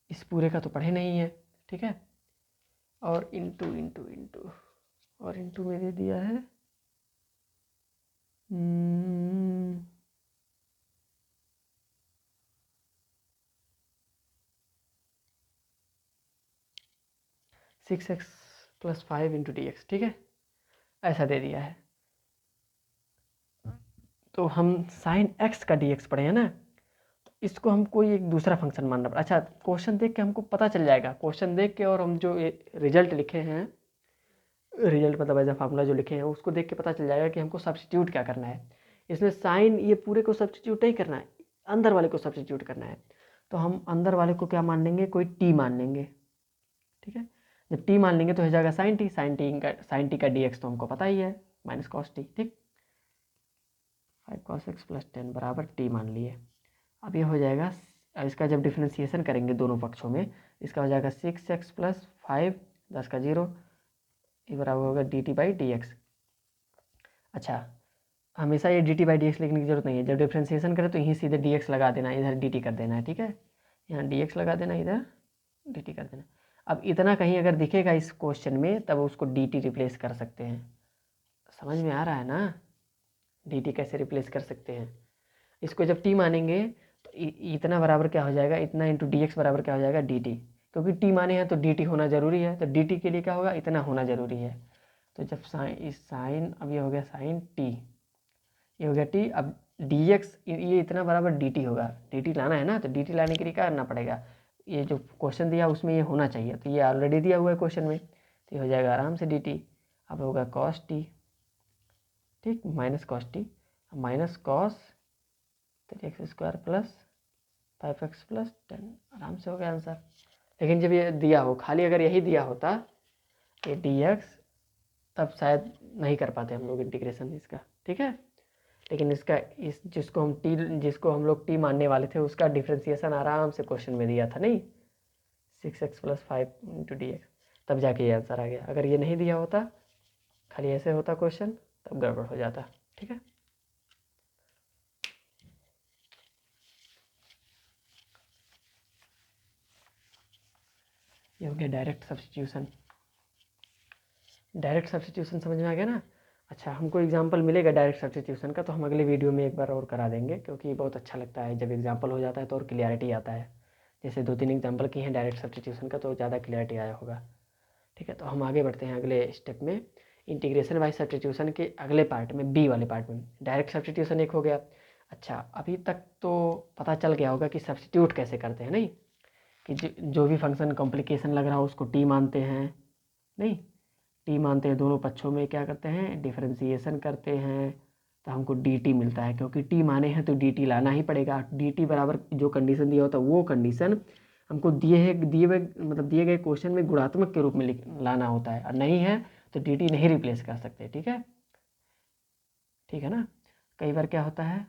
इस पूरे का तो पढ़े नहीं है। ठीक है, और इंटू इंटू इंटू और इंटू में दे दिया है 6x + 5 × dx। ठीक है, ऐसा दे दिया है। तो हम sin x का dx पढ़े हैं ना, इसको हम कोई एक दूसरा फंक्शन मानना पड़ा। अच्छा, क्वेश्चन देख के हमको पता चल जाएगा, क्वेश्चन देख के और हम जो रिजल्ट लिखे हैं, रिजल्ट मतलब एज अ फार्मूला जो लिखे हैं, उसको देख के पता चल जाएगा कि हमको सब्स्टिट्यूट क्या करना है। इसमें साइन ये पूरे को सब्स्टिट्यूट नहीं करना है, अंदर वाले को सब्स्टिट्यूट करना है। तो हम अंदर वाले को क्या मान लेंगे, कोई टी मान लेंगे। ठीक है, जब टी मान लेंगे तो हो जाएगा साइन टी का dx तो हमको पता ही है, -cos t। ठीक, 5 cos x + 10 बराबर टी मान लिए। अब ये हो जाएगा, इसका जब डिफ्रेंसिएशन करेंगे दोनों पक्षों में, इसका हो जाएगा 6x + 5 10 का 0, ये बराबर होगा dt/dx। अच्छा, हमेशा ये dt/dx लिखने की जरूरत नहीं है, जब डिफ्रेंसिएशन करें तो यहीं सीधे dx लगा देना, इधर dt कर देना है। ठीक है, यहाँ dx लगा देना, इधर dt कर देना। अब इतना कहीं अगर दिखेगा इस क्वेश्चन में, तब उसको dt रिप्लेस कर सकते हैं। समझ में आ रहा है ना, dt कैसे रिप्लेस कर सकते हैं। इसको जब t मानेंगे तो इतना बराबर क्या हो जाएगा, इतना इंटू dx बराबर क्या हो जाएगा dt, क्योंकि t माने हैं तो dt होना जरूरी है, तो dt के लिए क्या होगा, इतना होना जरूरी है। तो जब साइन अब ये हो गया साइन t, ये हो गया t। अब dx ये इतना बराबर dt होगा, dt लाना है ना, तो dt लाने के लिए क्या करना पड़ेगा, ये जो क्वेश्चन दिया उसमें ये होना चाहिए, तो ये ऑलरेडी दिया हुआ है क्वेश्चन में, तो ये हो जाएगा आराम से dt। अब होगा cos t, ठीक, -cos t, -cos 3x² + 5x + 10, आराम से हो गया आंसर। लेकिन जब ये दिया हो, खाली अगर यही दिया होता ये dx, तब शायद नहीं कर पाते हम लोग इंटीग्रेशन इसका। ठीक है, लेकिन इसका इस जिसको हम लोग टी मानने वाले थे, उसका डिफ्रेंसिएशन आराम से क्वेश्चन में दिया था नहीं, 6x + 5 × dx, तब जाके ये आंसर आ गया। अगर ये नहीं दिया होता, खाली ऐसे होता क्वेश्चन, तब गड़बड़ हो जाता। ठीक है, ये हो गया डायरेक्ट सब्स्टिट्यूशन। डायरेक्ट सब्स्टिट्यूशन समझ में आ गया ना। अच्छा, हमको एग्जाम्पल मिलेगा डायरेक्ट सब्स्टिट्यूशन का, तो हम अगले वीडियो में एक बार और करा देंगे, क्योंकि बहुत अच्छा लगता है जब एग्जाम्पल हो जाता है तो और क्लियरिटी आता है। जैसे 2-3 एग्जाम्पल की हैं डायरेक्ट सब्स्टिट्यूशन का, तो ज़्यादा क्लियरिटी आया होगा। ठीक है, तो हम आगे बढ़ते हैं अगले स्टेप में, इंटीग्रेशन बाय सब्स्टिट्यूशन के अगले पार्ट में, बी वाले पार्ट में। डायरेक्ट सब्स्टिट्यूशन एक हो गया। अच्छा, अभी तक तो पता चल गया होगा कि सब्स्टिट्यूट कैसे करते हैं, नहीं कि जो भी फंक्शन कॉम्प्लिकेशन लग रहा हो उसको टी मानते हैं, नहीं टी मानते हैं, दोनों पक्षों में क्या करते हैं, डिफरेंशिएशन करते हैं, तो हमको डी टी मिलता है। क्योंकि टी माने हैं तो डी टी लाना ही पड़ेगा। डी टी बराबर जो कंडीशन दिया होता है वो कंडीशन हमको दिए गए क्वेश्चन में गुणात्मक के रूप में लाना होता है, और नहीं है तो डी टी नहीं रिप्लेस कर सकते। ठीक है, ठीक है ना। कई बार क्या होता है,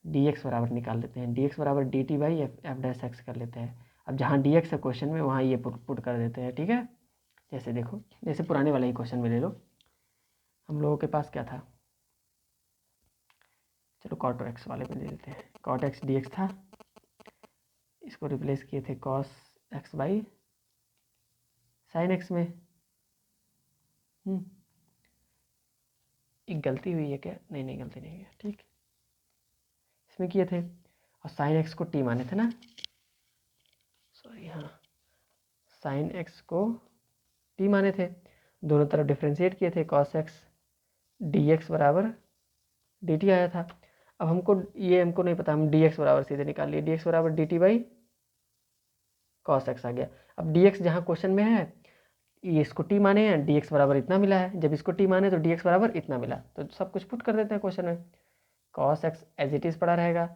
डी एक्स बराबर निकाल लेते हैं, डी एक्स बराबर डी टी बाई f'(x) कर लेते हैं। अब जहाँ डी एक्स है क्वेश्चन में, वहाँ ये पुट कर देते हैं। ठीक है, जैसे देखो, जैसे पुराने वाले ही क्वेश्चन में ले लो, हम लोगों के पास क्या था, चलो cot x वाले पे ले लेते हैं। cot x dx था, इसको रिप्लेस किए थे cos x by sin x में। एक गलती हुई है क्या, नहीं गलती नहीं है, ठीक, इसमें किए थे, और sin x को t माने थे ना, सॉरी, हाँ, sin x को t माने थे, दोनों तरफ डिफ्रेंशिएट किए थे, cos x dx बराबर dt आया था। अब हमको नहीं पता, हम dx बराबर सीधे निकाल लिए, dx बराबर dt बाई cos x आ गया। अब dx जहाँ क्वेश्चन में है, ये इसको t माने हैं, dx बराबर इतना मिला है, जब इसको t माने तो dx बराबर इतना मिला, तो सब कुछ पुट कर देते हैं क्वेश्चन में। cos x as it is पड़ा रहेगा,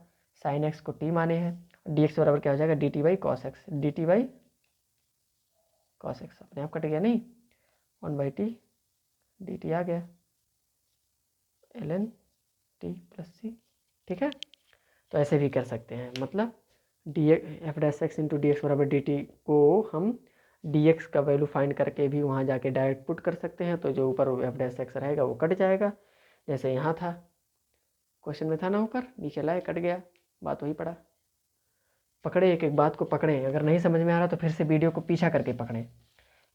sin x को t माने हैं, dx बराबर क्या हो जाएगा dt by cos x, dt by cos x अपने आप कट गया नहीं। 1/t dt आ गया ln t प्लस सी। ठीक है, तो ऐसे भी कर सकते हैं, मतलब D F dash x into D X बराबर डी टी को हम डी एक्स का वैल्यू फाइंड करके भी वहाँ जाके डायरेक्ट पुट कर सकते हैं। तो जो ऊपर एफ डैश एक्स रहेगा वो कट जाएगा, जैसे यहाँ था क्वेश्चन में था ना, ऊपर नीचे लाए कट गया, बात वही पड़ा। पकड़े, एक एक बात को पकड़ें, अगर नहीं समझ में आ रहा तो फिर से वीडियो को पीछा करके पकड़ें,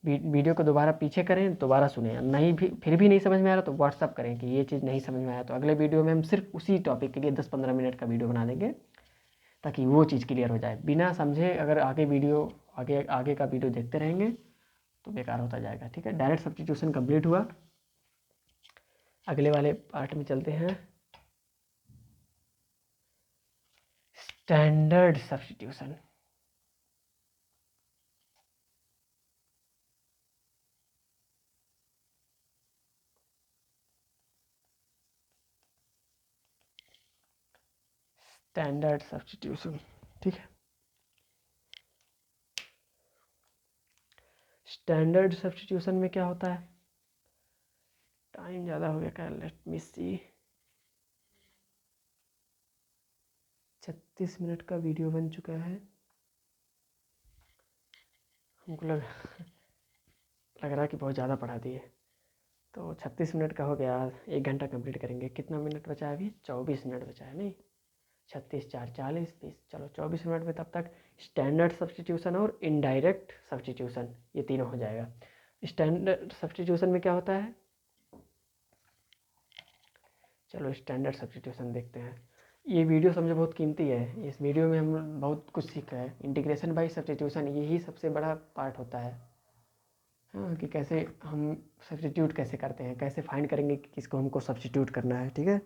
वीडियो को दोबारा पीछे करें, दोबारा सुने। नहीं भी फिर भी नहीं समझ में आ रहा तो व्हाट्सअप करें कि ये चीज़ नहीं समझ में आया, तो अगले वीडियो में हम सिर्फ उसी टॉपिक के लिए 10-15 मिनट का वीडियो बना देंगे ताकि वो चीज़ क्लियर हो जाए। बिना समझे अगर आगे आगे का वीडियो देखते रहेंगे तो बेकार होता जाएगा। ठीक है, डायरेक्ट सब्स्टिट्यूशन कंप्लीट हुआ। अगले वाले पार्ट में चलते हैं, स्टैंडर्ड सब्स्टिट्यूशन। स्टैंडर्ड सब्स्टिट्यूशन, ठीक है। स्टैंडर्ड सब्स्टिट्यूशन में क्या होता है, टाइम ज़्यादा हो गया क्या, लेट मी सी, 36 मिनट का वीडियो बन चुका है। हमको लग रहा है कि बहुत ज़्यादा पढ़ा दिए, तो 36 मिनट का हो गया, 1 घंटा कंप्लीट करेंगे। कितना मिनट बचा है अभी, 24 मिनट बचा है, नहीं 36 4 40 30, चलो 24 मिनट में तब तक स्टैंडर्ड सब्स्टिट्यूशन और इनडायरेक्ट सब्स्टिट्यूशन ये तीनों हो जाएगा। स्टैंडर्ड सब्स्टिट्यूशन में क्या होता है, चलो स्टैंडर्ड सब्स्टिट्यूशन देखते हैं। ये वीडियो समझो बहुत कीमती है, इस वीडियो में हम बहुत कुछ सीखा है। इंटीग्रेशन बाय सब्स्टिट्यूशन यही सबसे बड़ा पार्ट होता है, हाँ, कि कैसे हम सब्स्टिट्यूट कैसे करते हैं, कैसे फाइंड करेंगे कि किसको हमको सब्स्टिट्यूट करना है। ठीक है,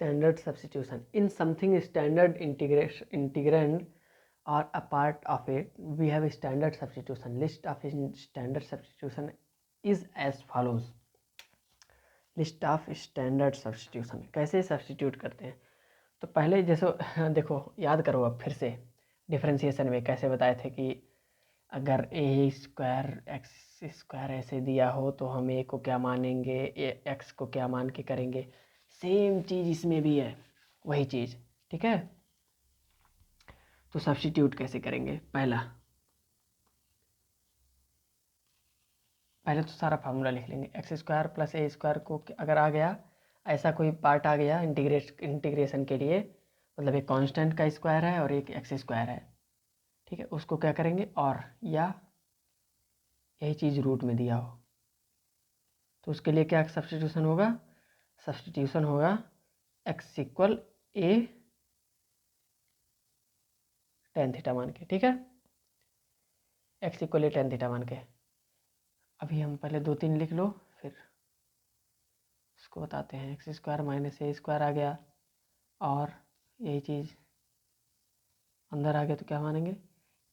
standard substitution in something standard integrand or a part of it, we have a standard substitution. List of standard substitution is as follows. List of standard substitution, कैसे सब्स्टिट्यूट करते हैं। तो पहले जैसे देखो याद करो, अब फिर से डिफरेंशिएशन में कैसे बताए थे कि अगर ए स्क्वायर एक्स स्क्वायर ऐसे दिया हो तो हम ए को क्या मानेंगे, एक्स को क्या मान के करेंगे। सेम चीज़ इसमें भी है, वही चीज़। ठीक है, तो सब्स्टिट्यूट कैसे करेंगे, पहले तो सारा फार्मूला लिख लेंगे। एक्स स्क्वायर प्लस ए स्क्वायर को अगर आ गया, ऐसा कोई पार्ट आ गया इंटीग्रेशन के लिए, मतलब एक कांस्टेंट का स्क्वायर है और एक एक्स स्क्वायर है, ठीक है, उसको क्या करेंगे, और या यही चीज़ रूट में दिया हो तो उसके लिए क्या सब्स्टिट्यूशन होगा, सब्स्टिट्यूशन होगा एक्स इक्वल ए टेन थीटा मान के। ठीक है, एक्स इक्वल ए टेन थीटा मान के। अभी हम पहले 2-3 लिख लो, फिर उसको बताते हैं। एक्स स्क्वायर माइनस ए स्क्वायर आ गया, और यही चीज़ अंदर आ गया तो क्या मानेंगे,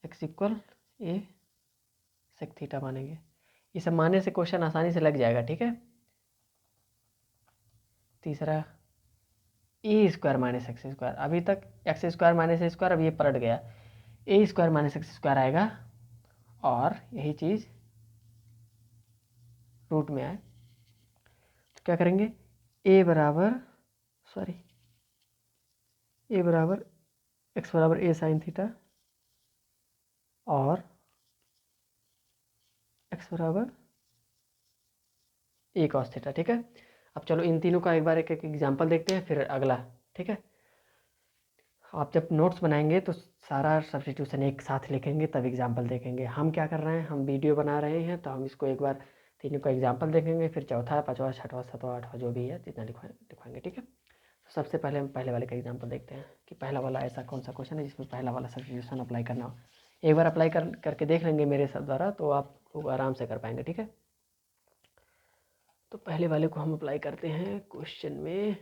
एक्स इक्वल ए सेक थीटा मानेंगे। ये सब मानने से क्वेश्चन आसानी से लग जाएगा। ठीक है, तीसरा ए स्क्वायर माइनस एक्स स्क्वायर, अभी तक एक्स स्क्वायर माइनस ए स्क्वायर, अब ये पलट गया, ए स्क्वायर माइनस एक्स स्क्वायर आएगा, और यही चीज़ रूट में आए तो क्या करेंगे, ए बराबर एक्स बराबर ए साइन थीटा और एक्स बराबर ए कॉस थीटा। ठीक है, अब चलो इन तीनों का एक बार एक एक एग्जाम्पल देखते हैं, फिर अगला। ठीक है, आप जब नोट्स बनाएंगे तो सारा सब्स्टिट्यूशन एक साथ लिखेंगे, तब एग्जाम्पल देखेंगे। हम क्या कर रहे हैं, हम वीडियो बना रहे हैं तो हम इसको एक बार तीनों का एग्जाम्पल देखेंगे, फिर चौथा पाँचवा छठवां सातवां आठवां जो भी है जितना लिखवाएंगे। ठीक है, तो सबसे पहले हम पहले वाले का एग्जाम्पल देखते हैं कि पहला वाला ऐसा कौन सा क्वेश्चन है जिसमें पहला वाला सब्स्टिट्यूशन अप्लाई करना हो। एक बार अप्लाई करके देख लेंगे मेरे द्वारा तो आप लोग आराम से कर पाएंगे। ठीक है, तो पहले वाले को हम अप्लाई करते हैं क्वेश्चन में।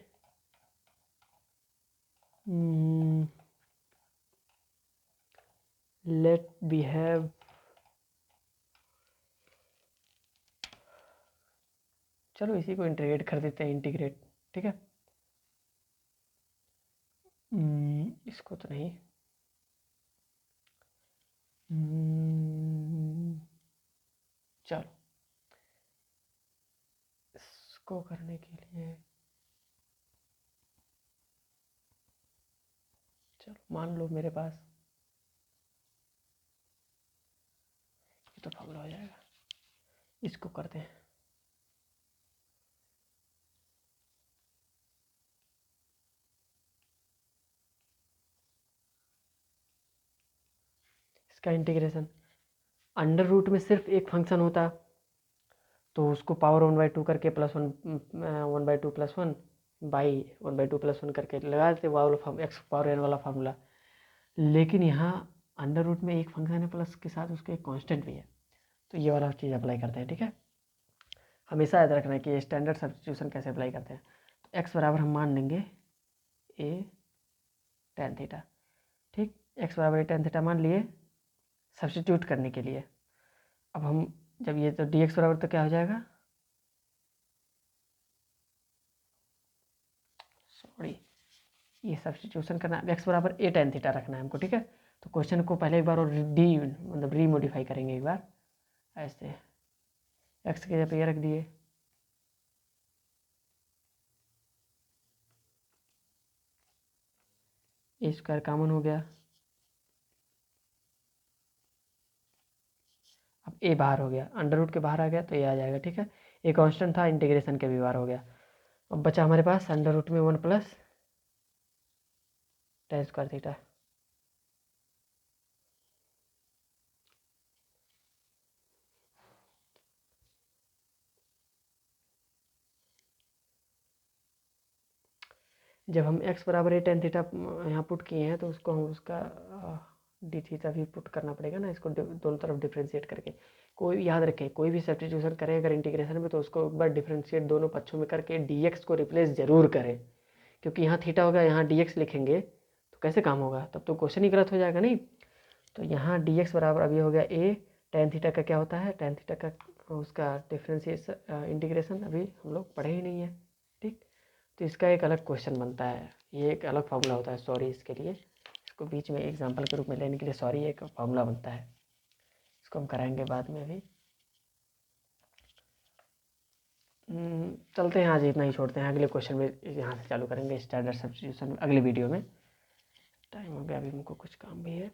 लेट वी हैव चलो इसी को इंटीग्रेट कर देते हैं, इंटीग्रेट, ठीक है। इसको तो नहीं, चलो इसको करने के लिए चलो मान लो मेरे पास ये तो फॉर्मूला हो जाएगा, इसको करते हैं। इसका इंटीग्रेशन, अंडर रूट में सिर्फ एक फंक्शन होता तो उसको पावर 1/2 करके प्लस 1/2 प्लस 1 बाई 1/2 प्लस 1 करके लगा देते, वो वाला फॉर्म एक्स पावर एन वाला फार्मूला। लेकिन यहाँ अंडर रूट में एक फंक्शन है प्लस के साथ उसका एक कांस्टेंट भी है, तो ये वाला चीज़ अप्लाई करते हैं, ठीक है। हमेशा याद रखना है कि ये स्टैंडर्ड सब्स्टिट्यूशन कैसे अप्लाई करते हैं। तो एक्स बराबर हम मान लेंगे ए टेन थीटा, ठीक। एक्स बराबर ए टेन थीटा मान लिए सब्स्टिट्यूट करने के लिए। अब हम जब ये तो डी एक्स बराबर तो क्या हो जाएगा, सॉरी ये सब्स्टिट्यूशन करना, एक्स बराबर ए टेन थीटा रखना है हमको, ठीक है। तो क्वेश्चन को पहले एक बार और मतलब रीमोडिफाई करेंगे एक बार ऐसे, एक्स के जगह पे ये रख दिए, ए स्क्वायर कॉमन हो गया, अब ए बाहर हो गया, अंडर रूट के बाहर आ गया तो ये आ जाएगा, ठीक है। ए कांस्टेंट था, इंटीग्रेशन के भी बाहर हो गया। अब बचा हमारे पास अंडर रूट में 1 प्लस टेन स्क्वायर थीटा। जब हम x बराबर ए टेन थीटा यहाँ पुट किए हैं तो उसको हम उसका डी थीटा भी पुट करना पड़ेगा ना, इसको दोनों तरफ डिफ्रेंशिएट करके। कोई याद रखें, कोई भी सब्स्टिट्यूशन करें अगर इंटीग्रेशन में तो उसको एक बार डिफ्रेंशिएट दोनों पक्षों में करके dx को रिप्लेस जरूर करें, क्योंकि यहाँ थीटा होगा, यहाँ dx लिखेंगे तो कैसे काम होगा, तब तो क्वेश्चन ही गलत हो जाएगा नहीं। तो यहाँ dx बराबर अभी हो गया ए टेन थीटा का क्या होता है, टेन थीटा का उसका डिफ्रेंशिएशन इंटीग्रेशन अभी हम लोग पढ़े ही नहीं है, ठीक। तो इसका एक अलग क्वेश्चन बनता है, ये एक अलग फार्मूला होता है, सॉरी इसके लिए, इसको बीच में एग्जांपल के रूप में लेने के लिए सॉरी, एक फार्मूला बनता है, इसको हम कराएंगे बाद में। अभी चलते हैं, आज इतना ही छोड़ते हैं, अगले क्वेश्चन में यहाँ से चालू करेंगे स्टैंडर्ड सब्स्टिट्यूशन अगले वीडियो में। टाइम हो गया, अभी हमको कुछ काम भी है।